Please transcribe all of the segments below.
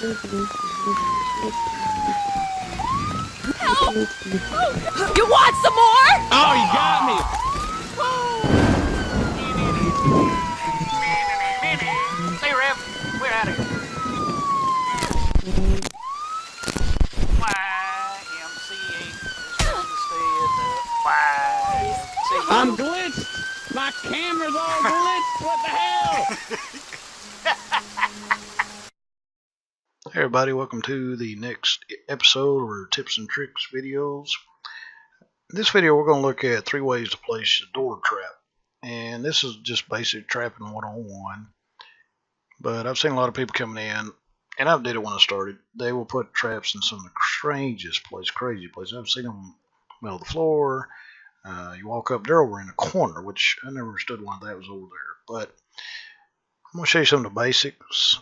Help! You want some more? Oh, you got me! Say, Rev, we're out of here. YMCA. I'm glitched! My camera's all glitched! What the hell? Hey everybody, welcome to the next episode of our tips and tricks videos. In this video we're going to look at 3 ways to place a door trap. And this is just basic trapping 101. But I've seen a lot of people coming in, and I did it when I started. They will put traps in some of the strangest places, crazy places. I've seen them in the middle of the floor. You walk up, they're over in the corner, which I never understood why that was over there. But I'm going to show you some of the basics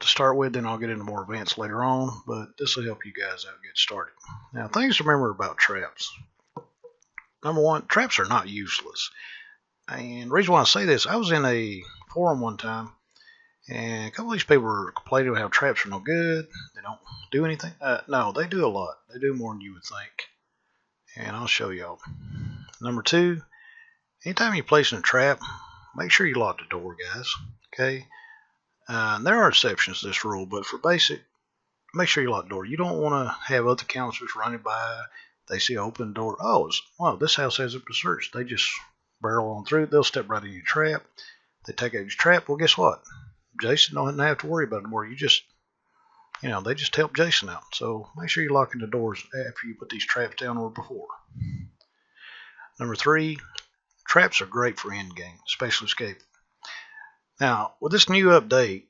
to start with, then I'll get into more advanced later on, but this will help you guys out get started. Now, things to remember about traps. Number one, traps are not useless. And the reason why I say this, I was in a forum one time, and a couple of these people were complaining about how traps are no good, they don't do anything. No, they do a lot. They do more than you would think. And I'll show y'all. Number two, anytime you're placing a trap, make sure you lock the door, guys. Okay? There are exceptions to this rule, but for basic, make sure you lock the door. You don't want to have other counselors running by. They see an open door. Oh, wow, this house hasn't been searched. They just barrel on through. They'll step right in your trap. They take out your trap. Well, guess what? Jason don't have to worry about it anymore. You just, they just help Jason out. So make sure you're locking the doors after you put these traps down or before. Number 3, traps are great for end game, especially escape. Now, with this new update,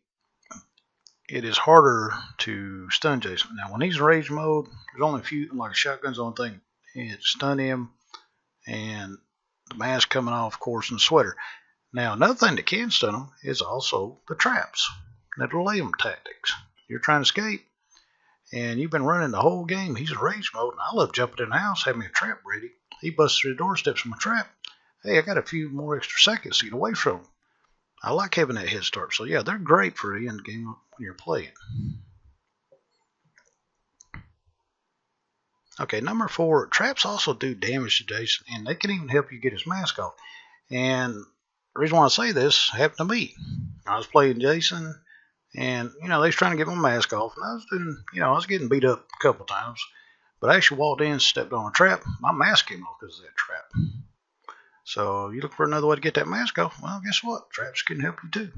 it is harder to stun Jason. Now, when he's in rage mode, there's only a few, like a shotgun's the only thing. It stun him, and the mask coming off, of course, and the sweater. Now, another thing that can stun him is also the traps, the delay him tactics. You're trying to escape, and you've been running the whole game. He's in rage mode, and I love jumping in the house, having a trap ready. He busts through the door, steps in my trap. Hey, I got a few more extra seconds to get away from him. I like having that head start. So yeah, they're great for the end game when you're playing. Okay, number 4, traps also do damage to Jason, and they can even help you get his mask off. And the reason why I say this happened to me. I was playing Jason, and they was trying to get my mask off, and I was getting beat up a couple times. But I actually walked in, stepped on a trap, my mask came off because of that trap. So you look for another way to get that mask off. Well, guess what? Traps can help you too.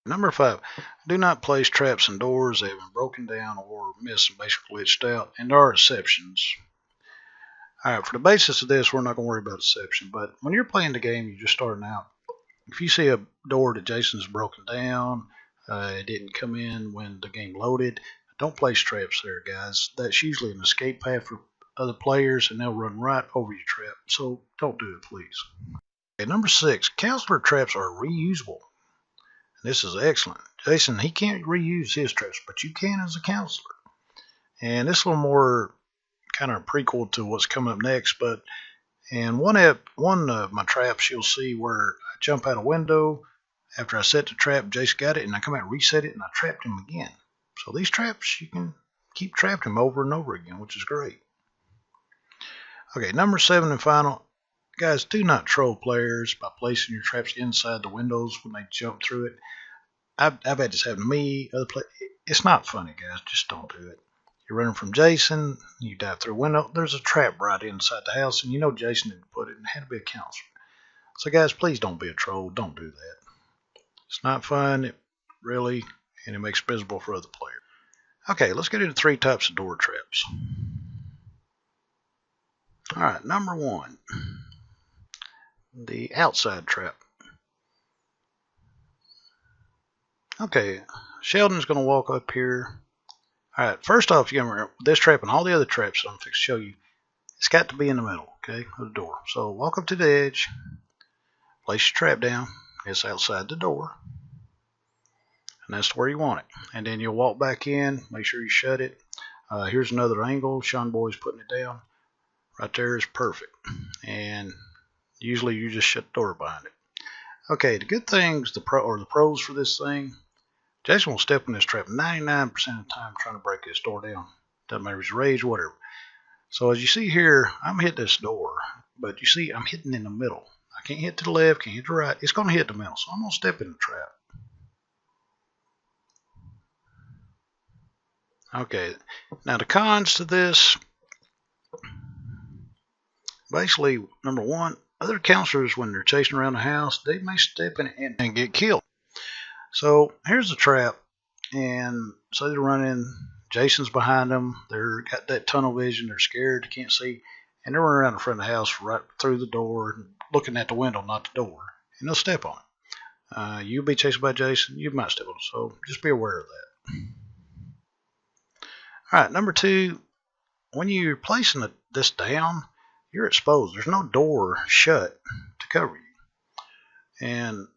Number 5, do not place traps in doors that have been broken down or missed and basically glitched out. And there are exceptions. Alright, for the basis of this, we're not going to worry about exception. But when you're playing the game, you're just starting out. If you see a door that Jason's broken down, it didn't come in when the game loaded, don't place traps there, guys. That's usually an escape path for other players, and they'll run right over your trap. So don't do it, please. Okay, number 6, counselor traps are reusable. And this is excellent. Jason, he can't reuse his traps, but you can as a counselor. And this is a little more kind of prequel to what's coming up next. But in one of my traps, you'll see where I jump out a window. After I set the trap, Jason got it, and I come out and reset it, and I trapped him again. So these traps, you can keep trapping him over and over again, which is great. Okay, number 7 and final. Guys, do not troll players by placing your traps inside the windows when they jump through it. I've had this happen to me. It's not funny, guys. Just don't do it. You're running from Jason. You dive through a window. There's a trap right inside the house, and Jason didn't put it, and it had to be a counselor. So, guys, please don't be a troll. Don't do that. It's not fun, and it makes it miserable for other players. Okay, let's get into 3 types of door traps. Alright, number 1, the outside trap. Okay, Sheldon's going to walk up here. Alright, first off, you remember this trap and all the other traps I'm going to show you, it's got to be in the middle, okay, of the door. So walk up to the edge, place your trap down, it's outside the door, and that's where you want it. And then you'll walk back in, make sure you shut it. Here's another angle, Sean Boy's putting it down. Right there is perfect. And usually you just shut the door behind it. Okay, the good things, the pros for this thing, Jason will step in this trap 99% of the time trying to break this door down. Doesn't matter if it's rage, whatever. So as you see here, I'm hitting this door, but you see I'm hitting in the middle. I can't hit to the left, can't hit to the right. It's going to hit the middle, so I'm going to step in the trap. Okay, now the cons to this, basically, number one, other counselors, when they're chasing around the house, they may step in it and get killed. So here's the trap, and so they're running. Jason's behind them. They're got that tunnel vision. They're scared. They can't see, and they're running around in front of the house, right through the door, looking at the window, not the door, and they'll step on it. You'll be chased by Jason. You might step on it, so just be aware of that. All right, number two, when you're placing this down, you're exposed. There's no door shut to cover you. And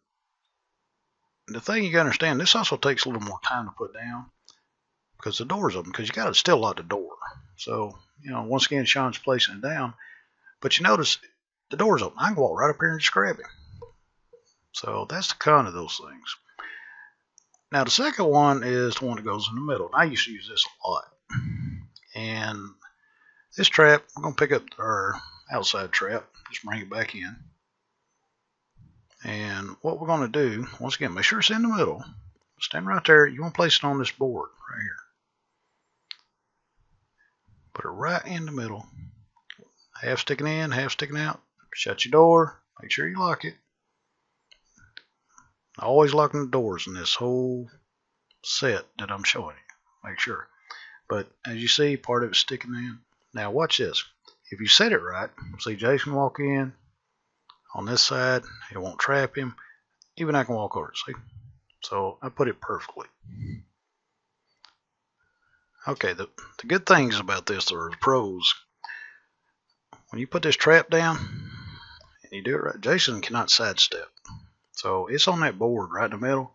the thing you got to understand, this also takes a little more time to put down because the door's open, because you got to still lock the door. So, once again, Sean's placing it down. But you notice the door's open. I can walk right up here and just grab him. So that's the con of those things. Now, the second one is the one that goes in the middle. I used to use this a lot. And this trap, we're going to pick up our outside trap, just bring it back in. And what we're going to do, once again, make sure it's in the middle. Stand right there. You want to place it on this board right here. Put it right in the middle. Half sticking in, half sticking out. Shut your door. Make sure you lock it. Always locking the doors in this whole set that I'm showing you. Make sure. But as you see, part of it's sticking in. Now watch this. If you set it right, see Jason walk in on this side, it won't trap him. Even I can walk over it, see? So I put it perfectly. Okay, the good things about this are the pros. When you put this trap down and you do it right, Jason cannot sidestep. So it's on that board right in the middle.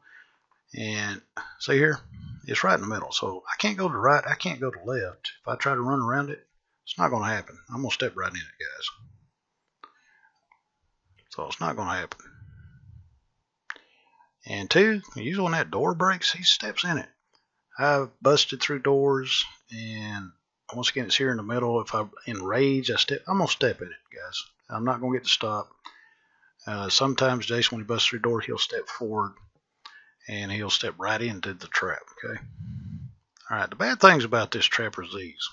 And see here, it's right in the middle. So I can't go to the right, I can't go to the left. If I try to run around it, it's not going to happen. I'm going to step right in it, guys. So it's not going to happen. And two, usually when that door breaks, he steps in it. I've busted through doors, and once again, it's here in the middle. If I'm in rage, I'm going to step in it, guys. I'm not going to get to stop. Sometimes Jason, when he busts through the door, he'll step forward, and he'll step right into the trap, okay? All right, the bad things about this trap are these.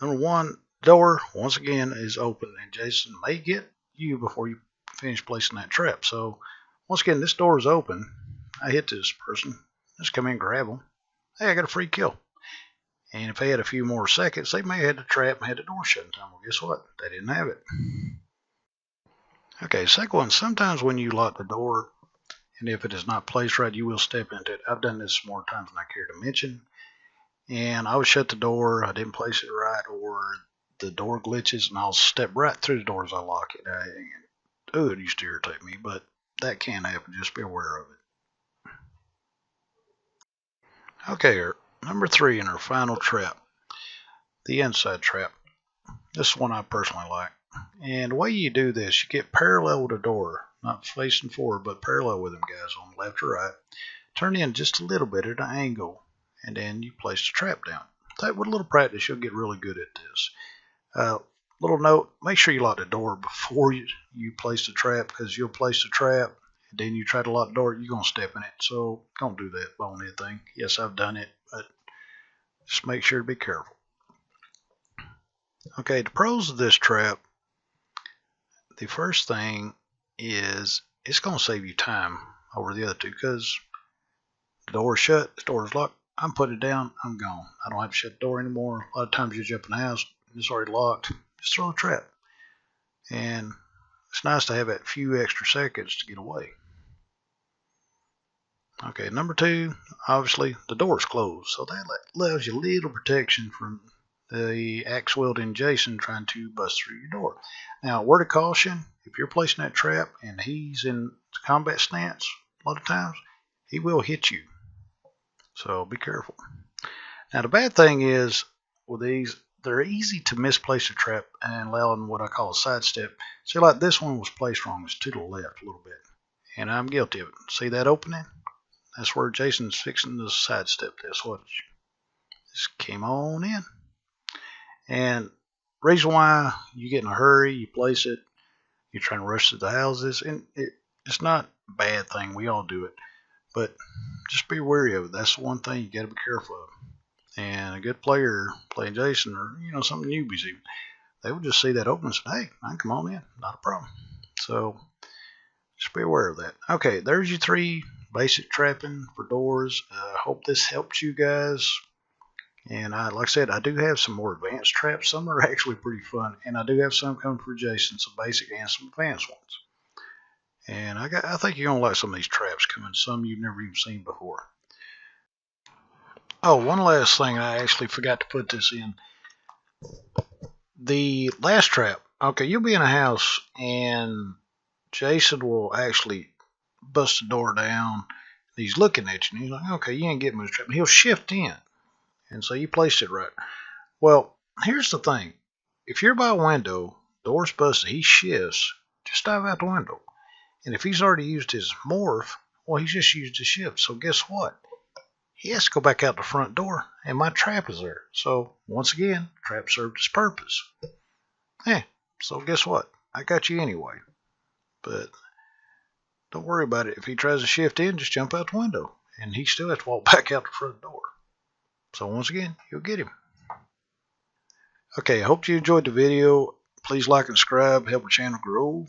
Number one, door, once again, is open, and Jason may get you before you finish placing that trap. So, once again, this door is open. I hit this person. Just come in and grab them. Hey, I got a free kill. And if they had a few more seconds, they may have had the trap and had the door shut in time. Well, guess what? They didn't have it. Okay, second one, sometimes when you lock the door, and if it is not placed right, you will step into it. I've done this more times than I care to mention. And I would shut the door, I didn't place it right, or the door glitches, and I'll step right through the door as I lock it. It used to irritate me, but that can happen. Just be aware of it. Okay, number three in our final trap, the inside trap. This is one I personally like. And the way you do this, you get parallel with the door, not facing forward, but parallel with them, guys, on the left or right. Turn in just a little bit at an angle, and then you place the trap down. With a little practice, you'll get really good at this. Little note, make sure you lock the door before you place the trap, because you'll place the trap, and then you try to lock the door, you're going to step in it. So don't do that bonehead thing. Yes, I've done it, but just make sure to be careful. Okay, the pros of this trap, the first thing is it's going to save you time over the other two, because the door is shut, the door is locked. I'm putting it down, I'm gone. I don't have to shut the door anymore. A lot of times you jump in the house, it's already locked. Just throw a trap. And it's nice to have that few extra seconds to get away. Okay, number two, obviously the door is closed. So that allows you a little protection from the axe-wielding Jason trying to bust through your door. Now, word of caution, if you're placing that trap and he's in combat stance, a lot of times, he will hit you. So be careful. Now, the bad thing is, with these, they're easy to misplace a trap and allow them what I call a sidestep. See, like this one was placed wrong. It's to the left a little bit. And I'm guilty of it. See that opening? That's where Jason's fixing to sidestep this. Watch. Just came on in. And reason why you get in a hurry, you place it, you're trying to rush through the houses, and it's not a bad thing. We all do it. But just be wary of it. That's the one thing you got to be careful of. And a good player playing Jason, or some newbies even, they would just see that open and say, "Hey, I can come on in, not a problem." So just be aware of that. Okay, there's your 3 basic trapping for doors. I hope this helps you guys. And like I said, I do have some more advanced traps. Some are actually pretty fun, and I do have some coming for Jason, some basic and some advanced ones. And I think you're gonna like some of these traps coming. Some you've never even seen before. Oh, one last thing, I actually forgot to put this in. The last trap. Okay, you'll be in a house, and Jason will actually bust the door down. He's looking at you, and he's like, "Okay, you ain't getting me this trap." And he'll shift in, and so you placed it right. Well, here's the thing. If you're by a window, door's busted, he shifts, just dive out the window. And if he's already used his morph, well, he's just used his shift. So guess what? He has to go back out the front door, and my trap is there. So once again, trap served its purpose. So guess what? I got you anyway. But don't worry about it. If he tries to shift in, just jump out the window, and he still has to walk back out the front door. So once again, you'll get him. Okay, I hope you enjoyed the video. Please like and subscribe, help the channel grow.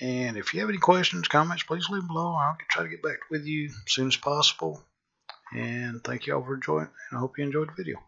And if you have any questions, comments, please leave them below. I'll try to get back with you as soon as possible. And thank you all for joining, and I hope you enjoyed the video.